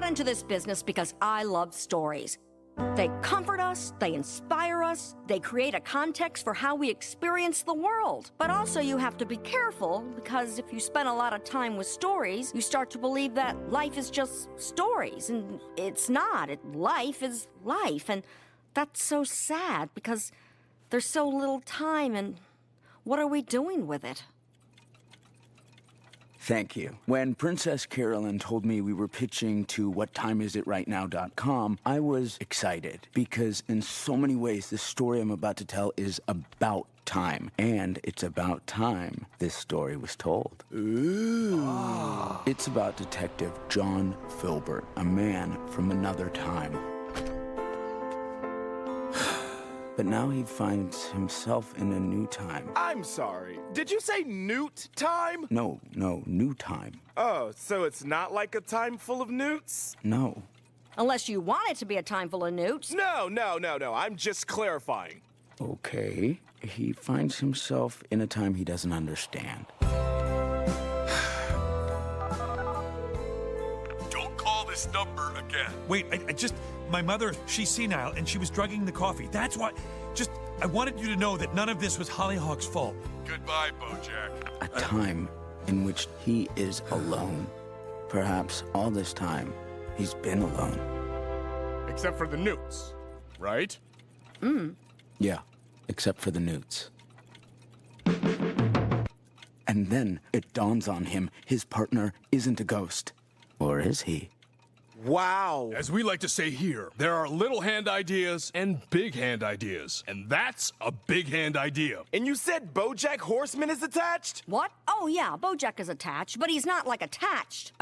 into this business because I love stories. They comfort us, they inspire us, they create a context for how we experience the world. But also you have to be careful, because if you spend a lot of time with stories, you start to believe that life is just stories, and it's not. Life is life, and that's so sad, because there's so little time, and what are we doing with it? Thank you. When Princess Carolyn told me we were pitching to whattimeisit.rightnow.com, I was excited because in so many ways this story I'm about to tell is about time. And it's about time this story was told. Ooh. Oh. It's about Detective John Filbert, a man from another time. But now he finds himself in a new time. I'm sorry. Did you say newt time? No, new time. Oh, so it's not like a time full of newts? No. Unless you want it to be a time full of newts. No. I'm just clarifying. Okay. He finds himself in a time he doesn't understand. Don't call this number again. Wait, I just... My mother, she's senile, and she was drugging the coffee. That's why... I wanted you to know that none of this was Hollyhock's fault. Goodbye, Bojack. A time in which he is alone. Perhaps all this time, he's been alone. Except for the newts, right? Yeah, except for the newts. And then it dawns on him his partner isn't a ghost. Or is he? Wow. As we like to say here, there are little hand ideas and big hand ideas. And that's a big hand idea. And you said BoJack Horseman is attached? What? Oh, yeah, BoJack is attached, but he's not, like, attached.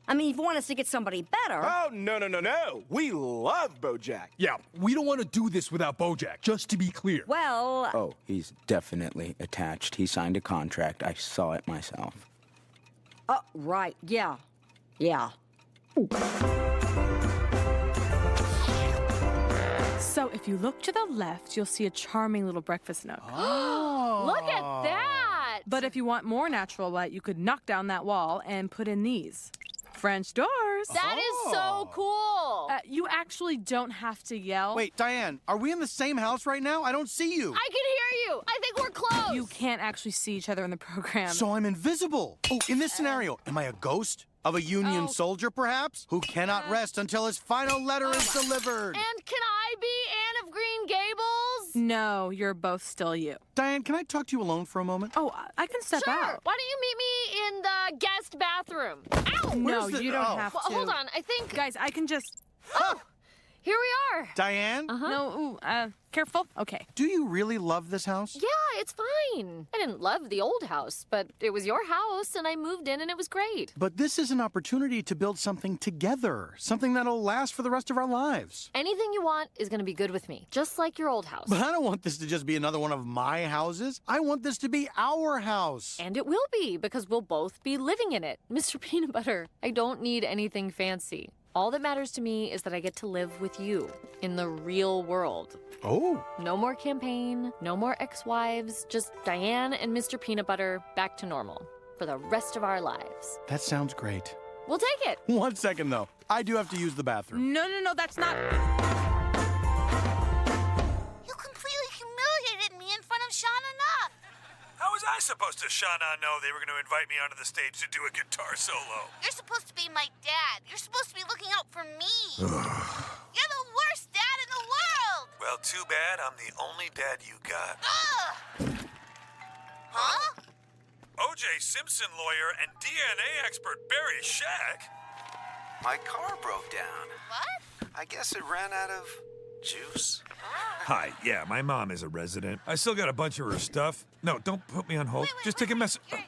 I mean, if you want us to get somebody better... Oh, no. We love BoJack. Yeah, we don't want to do this without BoJack, just to be clear. Well... Oh, he's definitely attached. He signed a contract. I saw it myself. Oh, right, yeah. So if you look to the left, you'll see a charming little breakfast nook. Oh. Look at that! But if you want more natural light, you could knock down that wall and put in these French doors. That is so cool! You actually don't have to yell. Wait, Diane, are we in the same house right now? I don't see you. I can hear you! I think we're close! You can't actually see each other in the program. So I'm invisible. Oh, in this scenario, am I a ghost? Of a Union soldier, perhaps? Who cannot rest until his final letter is delivered. And can I be Anne of Green Gables? No, you're both still you. Diane, can I talk to you alone for a moment? Oh, I can step out. Why don't you meet me in the guest bathroom? Ow! No, you don't have to. Hold on, I think... Guys, I can just... Oh! Here we are. Diane? No, careful. Okay. Do you really love this house? Yeah, it's fine. I didn't love the old house, but it was your house, and I moved in, and it was great. But this is an opportunity to build something together. Something that'll last for the rest of our lives. Anything you want is going to be good with me, just like your old house. But I don't want this to just be another one of my houses. I want this to be our house. And it will be, because we'll both be living in it. Mr. Peanut Butter, I don't need anything fancy. All that matters to me is that I get to live with you in the real world. Oh. No more campaign, no more ex-wives, just Diane and Mr. Peanut Butter back to normal for the rest of our lives. That sounds great. We'll take it. 1 second, though. I do have to use the bathroom. No, that's not... You completely humiliated me in front of Sean and Up. How was I supposed to Shauna know they were going to invite me onto the stage to do a guitar solo? You're supposed to be my dad. You're supposed to be looking out for me. You're the worst dad in the world. Well, too bad I'm the only dad you got. Huh? O.J. Simpson lawyer and DNA expert Barry Shack. My car broke down. What? I guess it ran out of juice. Hi, yeah, my mom is a resident. I still got a bunch of her stuff. No, don't put me on hold. Just take a message. You're an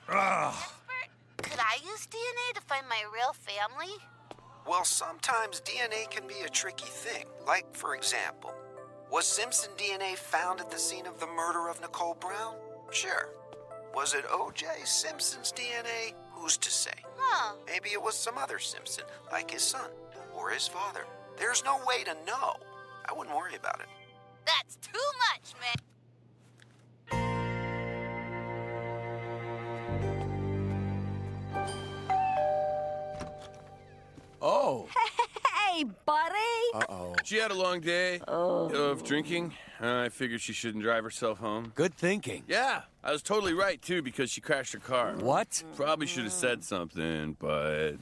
expert? Could I use DNA to find my real family? Well, sometimes DNA can be a tricky thing. Like, for example, was Simpson DNA found at the scene of the murder of Nicole Brown? Sure. Was it O.J. Simpson's DNA? Who's to say? Huh. Maybe it was some other Simpson, like his son or his father. There's no way to know. I wouldn't worry about it. That's too much, man. Oh. Hey, buddy. Uh-oh. She had a long day of drinking. I figured she shouldn't drive herself home. Good thinking. Yeah, I was totally right, too, because she crashed her car. What? Probably should have said something, but...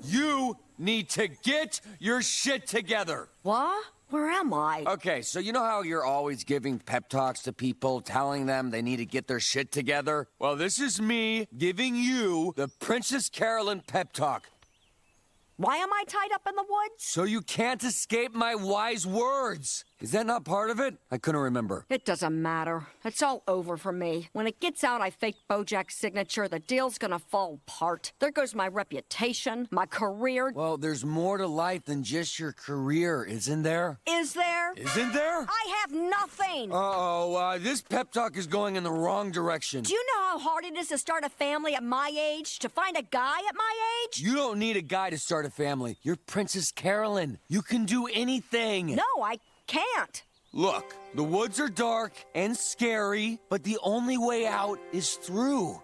You need to get your shit together. What? Where am I? Okay, so you know how you're always giving pep talks to people, telling them they need to get their shit together? Well, this is me giving you the Princess Carolyn pep talk. Why am I tied up in the woods? So you can't escape my wise words. Is that not part of it? I couldn't remember. It doesn't matter. It's all over for me. When it gets out I faked Bojack's signature, the deal's gonna fall apart. There goes my reputation, my career. Well, there's more to life than just your career, isn't there? Is there? Isn't there? I have nothing. This pep talk is going in the wrong direction. Do you know how hard it is to start a family at my age? To find a guy at my age? You don't need a guy to start a family. You're Princess Carolyn. You can do anything. No, I can't. Look, the woods are dark and scary, but the only way out is through.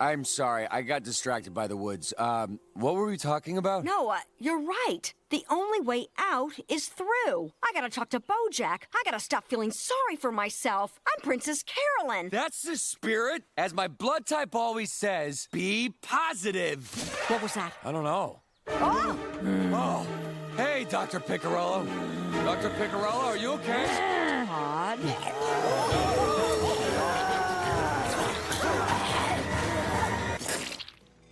I'm sorry, I got distracted by the woods. What were we talking about? No, you're right. The only way out is through. I gotta talk to Bojack. I gotta stop feeling sorry for myself. I'm Princess Carolyn. That's the spirit. As my blood type always says, be positive. What was that? I don't know. Oh! Oh. Hey, Dr. Picarello. Dr. Picarello, are you okay? Todd.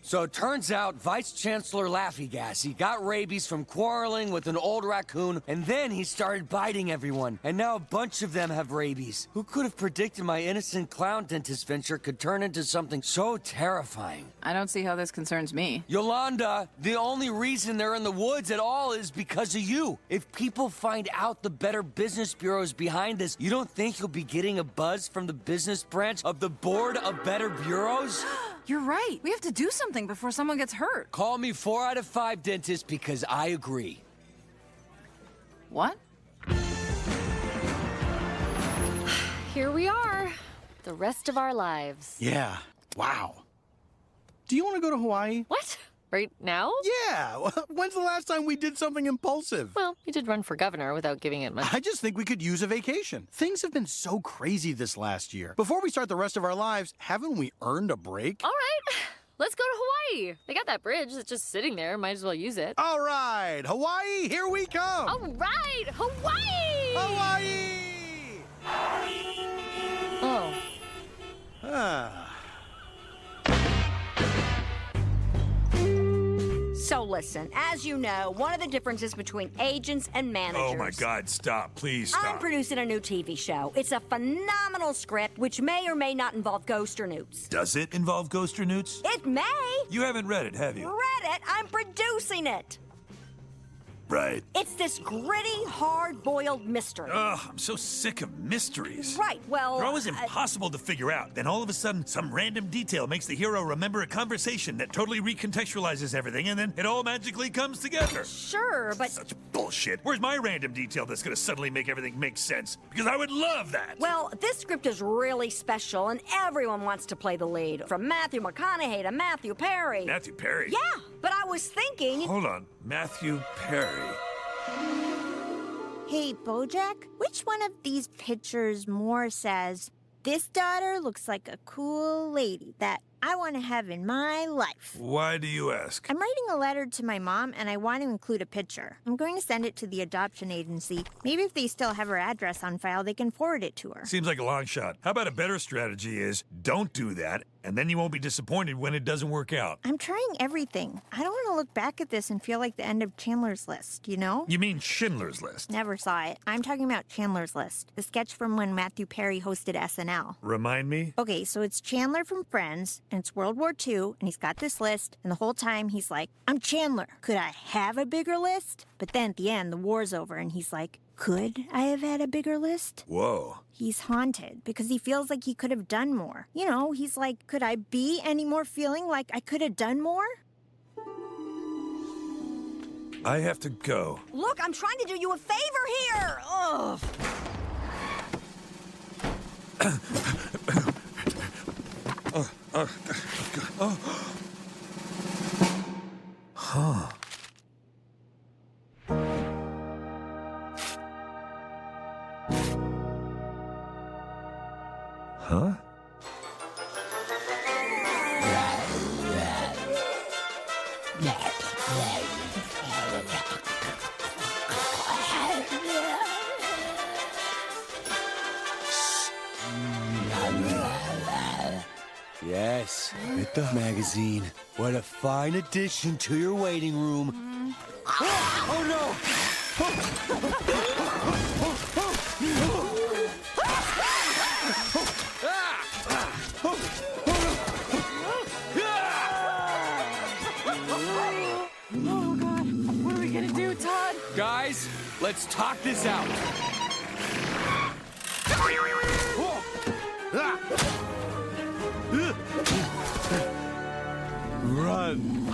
So it turns out Vice Chancellor Laffygassy got rabies from quarreling with an old raccoon, and then he started biting everyone. And now a bunch of them have rabies. Who could have predicted my innocent clown dentist venture could turn into something so terrifying? I don't see how this concerns me. Yolanda, the only reason they're in the woods at all is because of you. If people find out the Better Business Bureau is behind this, you don't think you'll be getting a buzz from the business branch of the Board of Better Bureaus? You're right. We have to do something before someone gets hurt. Call me 4 out of 5 dentist because I agree. What? Here we are. The rest of our lives. Yeah. Wow. Do you want to go to Hawaii? What? Right now? Yeah. When's the last time we did something impulsive? Well, you did run for governor without giving it much. I just think we could use a vacation. Things have been so crazy this last year. Before we start the rest of our lives, haven't we earned a break? All right. Let's go to Hawaii. They got that bridge that's just sitting there. Might as well use it. All right. Hawaii, here we come. All right. Hawaii! Hawaii! Oh. So listen, as you know, one of the differences between agents and managers... Oh my God, stop. Please stop. I'm producing a new TV show. It's a phenomenal script, which may or may not involve ghost or newts. Does it involve ghost or newts? It may. You haven't read it, have you? Read it? I'm producing it. Right. It's this gritty, hard-boiled mystery. Ugh, I'm so sick of mysteries. Right, well... They're always impossible to figure out. Then all of a sudden, some random detail makes the hero remember a conversation that totally recontextualizes everything, and then it all magically comes together. Sure, but... Such bullshit. Where's my random detail that's gonna suddenly make everything make sense? Because I would love that. Well, this script is really special, and everyone wants to play the lead. From Matthew McConaughey to Matthew Perry. Matthew Perry? Yeah, but I was thinking... Hold on. Matthew Perry. Hey, Bojack, which one of these pictures more says, this daughter looks like a cool lady that I want to have in my life? Why do you ask? I'm writing a letter to my mom, and I want to include a picture. I'm going to send it to the adoption agency. Maybe if they still have her address on file, they can forward it to her. Seems like a long shot. How about a better strategy is don't do that, and then you won't be disappointed when it doesn't work out. I'm trying everything. I don't want to look back at this and feel like the end of Chandler's List, you know? You mean Schindler's List? Never saw it. I'm talking about Chandler's List, the sketch from when Matthew Perry hosted SNL. Remind me? Okay, so it's Chandler from Friends, and it's World War II, and he's got this list, and the whole time he's like, I'm Chandler. Could I have a bigger list? But then at the end, the war's over, and he's like, could I have had a bigger list? Whoa. He's haunted because he feels like he could have done more. You know, he's like, could I be any more feeling like I could have done more? I have to go. Look, I'm trying to do you a favor here. Ugh. Huh. Huh. Huh? Yes, with the magazine. What a fine addition to your waiting room. Oh no! Oh, God. What are we gonna do, Todd? Guys, let's talk this out. Run.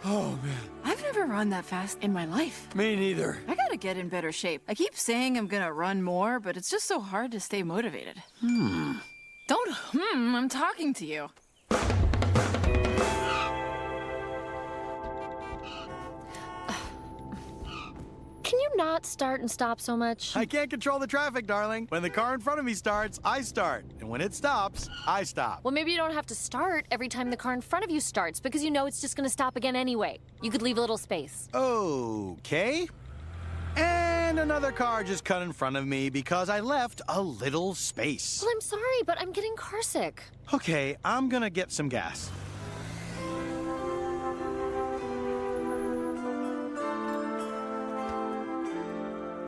Oh, man. I've never run that fast in my life. Me neither. I gotta get in better shape. I keep saying I'm gonna run more, but it's just so hard to stay motivated. Don't I'm talking to you. Can you not start and stop so much? I can't control the traffic, darling. When the car in front of me starts, I start. And when it stops, I stop. Well, maybe you don't have to start every time the car in front of you starts because you know it's just going to stop again anyway. You could leave a little space. Okay. And another car just cut in front of me because I left a little space. Well, I'm sorry, but I'm getting carsick. Okay, I'm gonna get some gas.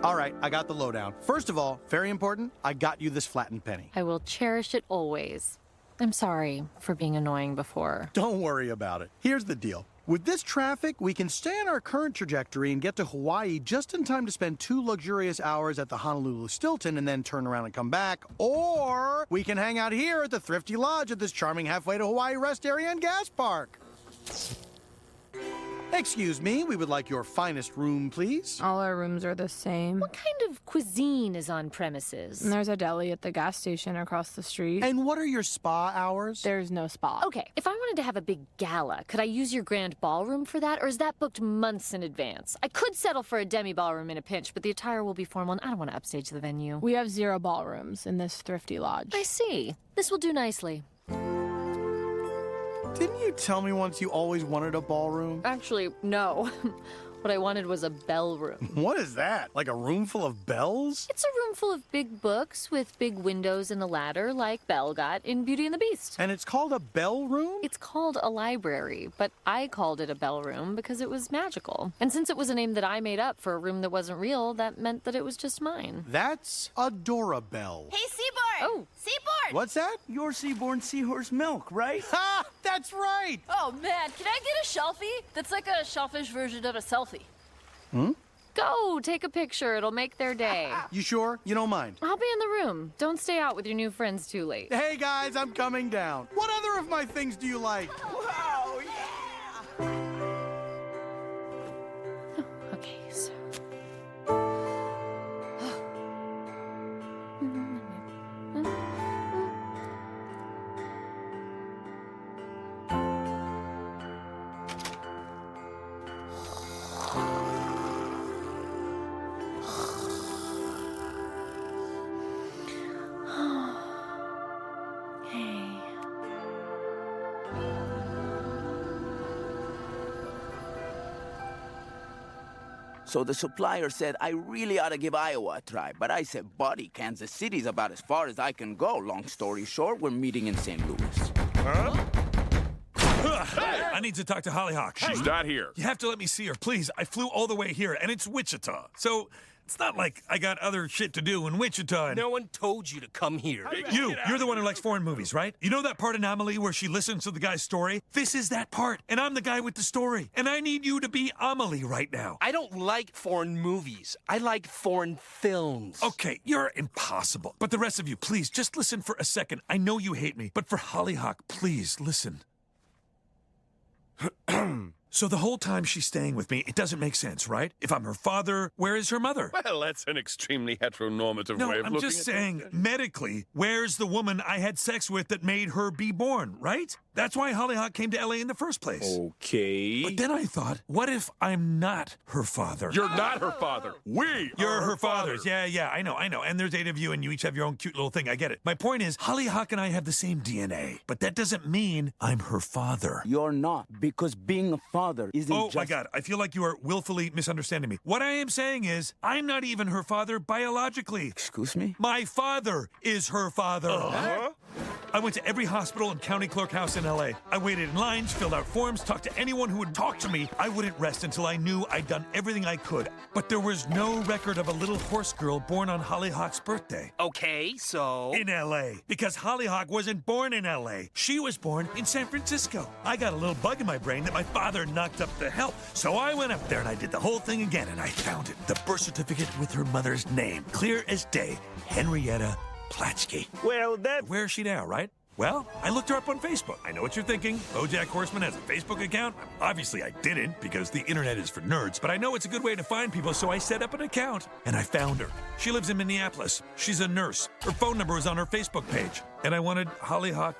All right, I got the lowdown. First of all, very important, I got you this flattened penny. I will cherish it always. I'm sorry for being annoying before. Don't worry about it. Here's the deal. With this traffic, we can stay on our current trajectory and get to Hawaii just in time to spend 2 luxurious hours at the Honolulu Stilton and then turn around and come back. Or we can hang out here at the Thrifty Lodge at this charming halfway to Hawaii rest area and gas park. Excuse me, we would like your finest room, please. All our rooms are the same. What kind of cuisine is on premises? And there's a deli at the gas station across the street. And what are your spa hours? There's no spa. Okay, if I wanted to have a big gala, could I use your grand ballroom for that, or is that booked months in advance? I could settle for a demi-ballroom in a pinch, but the attire will be formal, and I don't want to upstage the venue. We have 0 ballrooms in this thrifty lodge. I see. This will do nicely. Didn't you tell me once you always wanted a ballroom? Actually, no. What I wanted was a bell room. What is that? Like a room full of bells? It's a room full of big books with big windows and a ladder like Belle got in Beauty and the Beast. And it's called a bell room? It's called a library, but I called it a bell room because it was magical. And since it was a name that I made up for a room that wasn't real, that meant that it was just mine. That's Adorabelle. Hey, Seaborn! Oh. Seaborn! What's that? Your Seaborn Seahorse milk, right? Ha! That's right! Oh man, can I get a shelfie? That's like a shellfish version of a selfie. Go, take a picture. It'll make their day. You sure? You don't mind? I'll be in the room. Don't stay out with your new friends too late. Hey guys, I'm coming down. What other of my things do you like? Wow, yeah! Okay, so... So the supplier said I really ought to give Iowa a try, but I said, buddy, Kansas City's about as far as I can go. Long story short, we're meeting in St. Louis. I need to talk to Hollyhock. She's not here. You have to let me see her, please. I flew all the way here, and it's Wichita. So it's not like I got other shit to do in Wichita. No one told you to come here. You're the one who likes foreign movies, right? You know that part in Amelie where she listens to the guy's story? This is that part, and I'm the guy with the story. And I need you to be Amelie right now. I don't like foreign movies. I like foreign films. Okay, you're impossible. But the rest of you, please, just listen for a second. I know you hate me, but for Hollyhock, please, listen. So the whole time she's staying with me, it doesn't make sense, right? If I'm her father, where is her mother? Well, that's an extremely heteronormative way of I'm looking just at saying, things. medically, where's the woman I had sex with that made her be born, right? That's why Hollyhock came to LA in the first place. Okay. But then I thought, what if I'm not her father? You're not her father. You're her fathers. Yeah, I know. And there's 8 of you, and you each have your own cute little thing. I get it. My point is, Hollyhock and I have the same DNA, but that doesn't mean I'm her father. You're not, because being a father isn't Oh just... my God, I feel like you are willfully misunderstanding me. What I am saying is, I'm not even her father biologically. Excuse me? My father is her father. Uh-huh. I went to every hospital and county clerk house in LA. I waited in lines, filled out forms, talked to anyone who would talk to me. I wouldn't rest until I knew I'd done everything I could. But there was no record of a little horse girl born on Hollyhock's birthday. Okay, so... In LA. Because Hollyhock wasn't born in LA. She was born in San Francisco. I got a little bug in my brain that my father knocked up to help. So I went up there and I did the whole thing again, and I found it. The birth certificate with her mother's name. Clear as day. Henrietta Platsky. Well, Where is she now, right? Well, I looked her up on Facebook. I know what you're thinking. BoJack Horseman has a Facebook account. Obviously, I didn't, because the internet is for nerds. But I know it's a good way to find people, so I set up an account. And I found her. She lives in Minneapolis. She's a nurse. Her phone number was on her Facebook page. And I wanted Hollyhock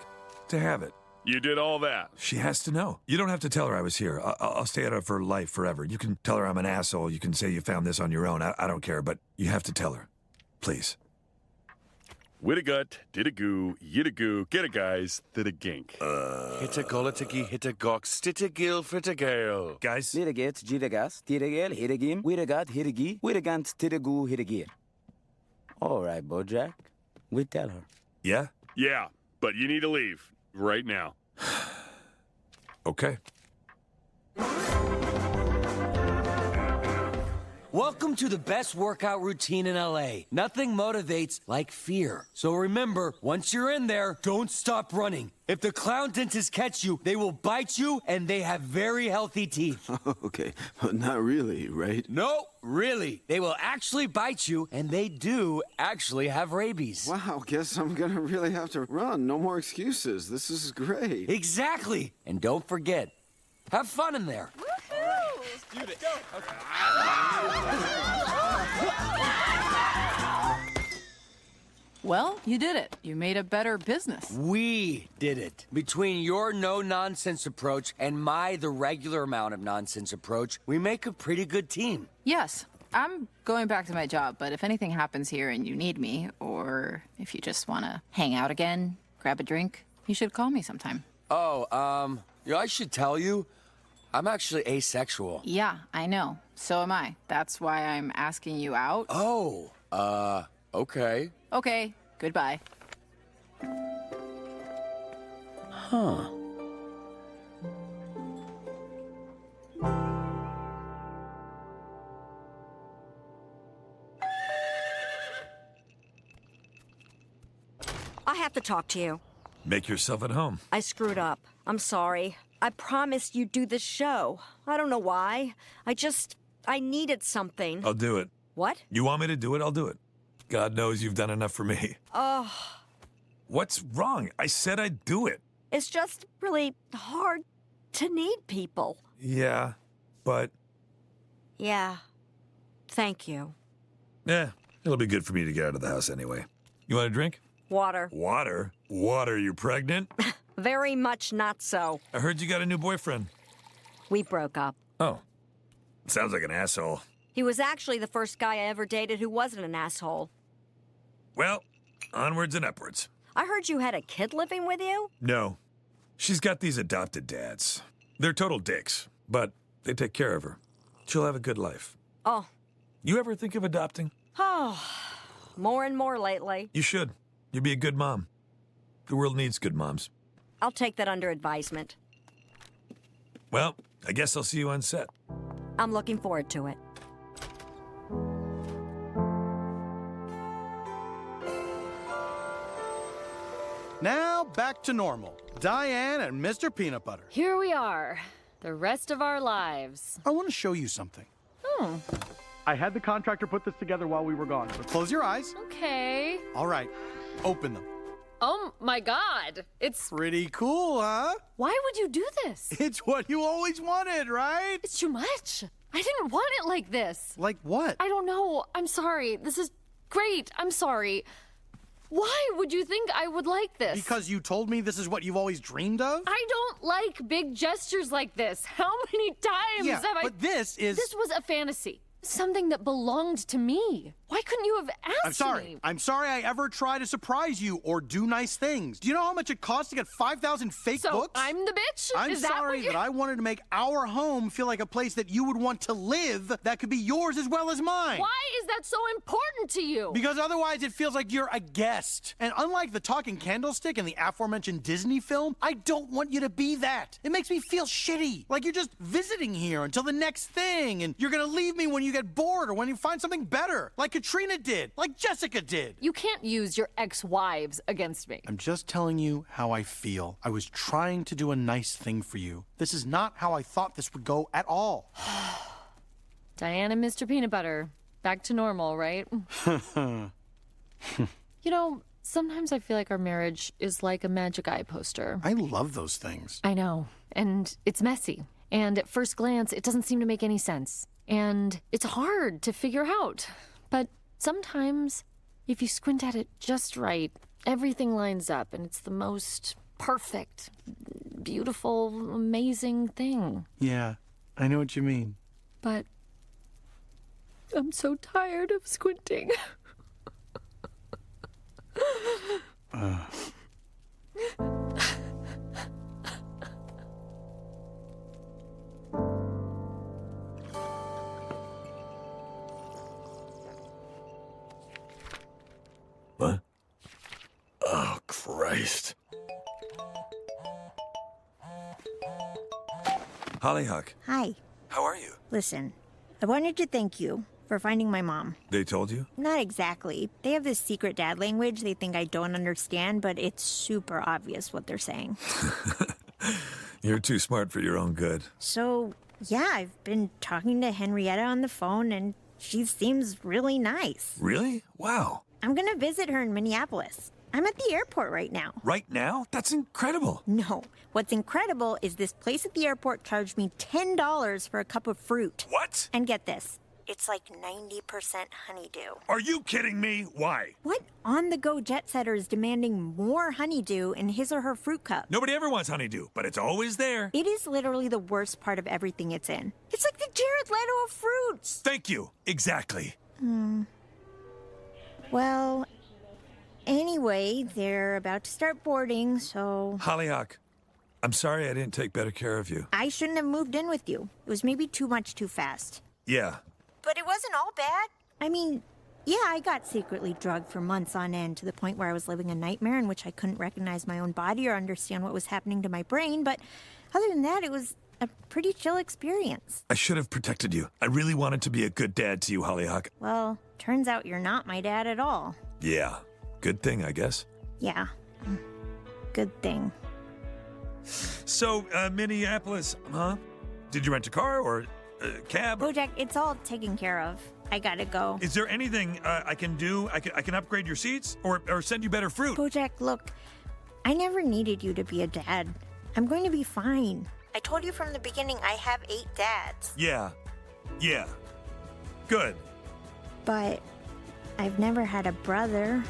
to have it. You did all that. She has to know. You don't have to tell her I was here. I'll stay out of her life forever. You can tell her I'm an asshole. You can say you found this on your own. I don't care, but you have to tell her. Please. With a gut, did a goo, yit a goo, get a guys, did a gink. Hit a golitiki, hit a gox, stit a gill, frit a gale. Guys? Litigates, jitigas, tirigel, hitagim, witagat, hitagi, witagant, tiragu, hitagir. All right, BoJack. We tell her. Yeah? Yeah, but you need to leave right now. Okay. Welcome to the best workout routine in LA. Nothing motivates like fear. So remember, once you're in there, don't stop running. If the clown dentists catch you, they will bite you, and they have very healthy teeth. Okay, but not really, right? No, really. They will actually bite you, and they do actually have rabies. Wow, guess I'm gonna really have to run. No more excuses. This is great. Exactly. And don't forget, have fun in there. Well, you did it. You made a better business. We did it. Between your no-nonsense approach and my the regular amount of nonsense approach, we make a pretty good team. Yes, I'm going back to my job, but if anything happens here and you need me, or if you just want to hang out again, grab a drink, you should call me sometime. Oh, I should tell you, I'm actually asexual. Yeah, I know. So am I. That's why I'm asking you out. Oh, okay. Okay, goodbye. Huh. I have to talk to you. Make yourself at home. I screwed up. I'm sorry. I promised you'd do this show. I don't know why. I needed something. I'll do it. What? You want me to do it? I'll do it. God knows you've done enough for me. Oh. What's wrong? I said I'd do it. It's just really hard to need people. Yeah, but... Yeah. Thank you. Yeah, it'll be good for me to get out of the house anyway. You want a drink? Water. Water? Water, you pregnant? Very much not so. I heard you got a new boyfriend. We broke up. Oh. Sounds like an asshole. He was actually the first guy I ever dated who wasn't an asshole. Well, onwards and upwards. I heard you had a kid living with you? No. She's got these adopted dads. They're total dicks, but they take care of her. She'll have a good life. Oh. You ever think of adopting? Oh, more and more lately. You should. You'd be a good mom. The world needs good moms. I'll take that under advisement. Well, I guess I'll see you on set. I'm looking forward to it. Now, back to normal. Diane and Mr. Peanut Butter. Here we are, the rest of our lives. I want to show you something. I had the contractor put this together while we were gone, but close your eyes. Okay. All right, open them. Oh my god. It's pretty cool, huh? Why would you do this? It's what you always wanted, right? It's too much. I didn't want it like this. Like what? I don't know. I'm sorry. This is great. I'm sorry. Why would you think I would like this? Because you told me this is what you've always dreamed of? I don't like big gestures like this. How many times have I... but this is... This was a fantasy. Something that belonged to me. Why couldn't you have asked me? I'm sorry I ever try to surprise you or do nice things. Do you know how much it costs to get 5,000 fake books? So I'm the bitch? I'm sorry that I wanted to make our home feel like a place that you would want to live that could be yours as well as mine. Why is that so important to you? Because otherwise it feels like you're a guest. And unlike the talking candlestick in the aforementioned Disney film, I don't want you to be that. It makes me feel shitty. Like you're just visiting here until the next thing, and you're gonna leave me when you get bored or when you find something better, like Katrina did, like Jessica did. You can't use your ex-wives against me. I'm just telling you how I feel. I was trying to do a nice thing for you. This is not how I thought this would go at all. Diane and Mr. Peanut Butter, back to normal, right? You know, sometimes I feel like our marriage is like a Magic Eye poster. I love those things. I know, and it's messy. And at first glance, it doesn't seem to make any sense. And it's hard to figure out. But sometimes, if you squint at it just right, everything lines up and it's the most perfect, beautiful, amazing thing. Yeah, I know what you mean. But I'm so tired of squinting. What? Oh, Christ. Hollyhock, Hi. how are you? Listen, I wanted to thank you for finding my mom. They told you? Not exactly. They have this secret dad language they think I don't understand, but it's super obvious what they're saying. You're too smart for your own good. So, yeah, I've been talking to Henrietta on the phone, and she seems really nice. Really? Wow. I'm gonna visit her in Minneapolis. I'm at the airport right now. Right now? That's incredible. No. What's incredible is this place at the airport charged me $10 for a cup of fruit. What? And get this. It's like 90% honeydew. Are you kidding me? Why? What on-the-go jet setter is demanding more honeydew in his or her fruit cup? Nobody ever wants honeydew, but it's always there. It is literally the worst part of everything it's in. It's like the Jared Leto of fruits. Thank you. Exactly. Well, anyway, they're about to start boarding, so... Hollyhock, I'm sorry I didn't take better care of you. I shouldn't have moved in with you. It was maybe too much too fast. Yeah. But it wasn't all bad. I mean, yeah, I got secretly drugged for months on end to the point where I was living a nightmare in which I couldn't recognize my own body or understand what was happening to my brain. But other than that, it was a pretty chill experience. I should have protected you. I really wanted to be a good dad to you, Hollyhock. Well, turns out you're not my dad at all. Yeah. Good thing, I guess. Yeah. Good thing. So, Minneapolis, huh? Did you rent a car or a cab? Bojack, it's all taken care of. I gotta go. Is there anything I can do? I can upgrade your seats or send you better fruit. Bojack, look, I never needed you to be a dad. I'm going to be fine. I told you from the beginning I have 8 dads. Yeah. Yeah. Good. But I've never had a brother.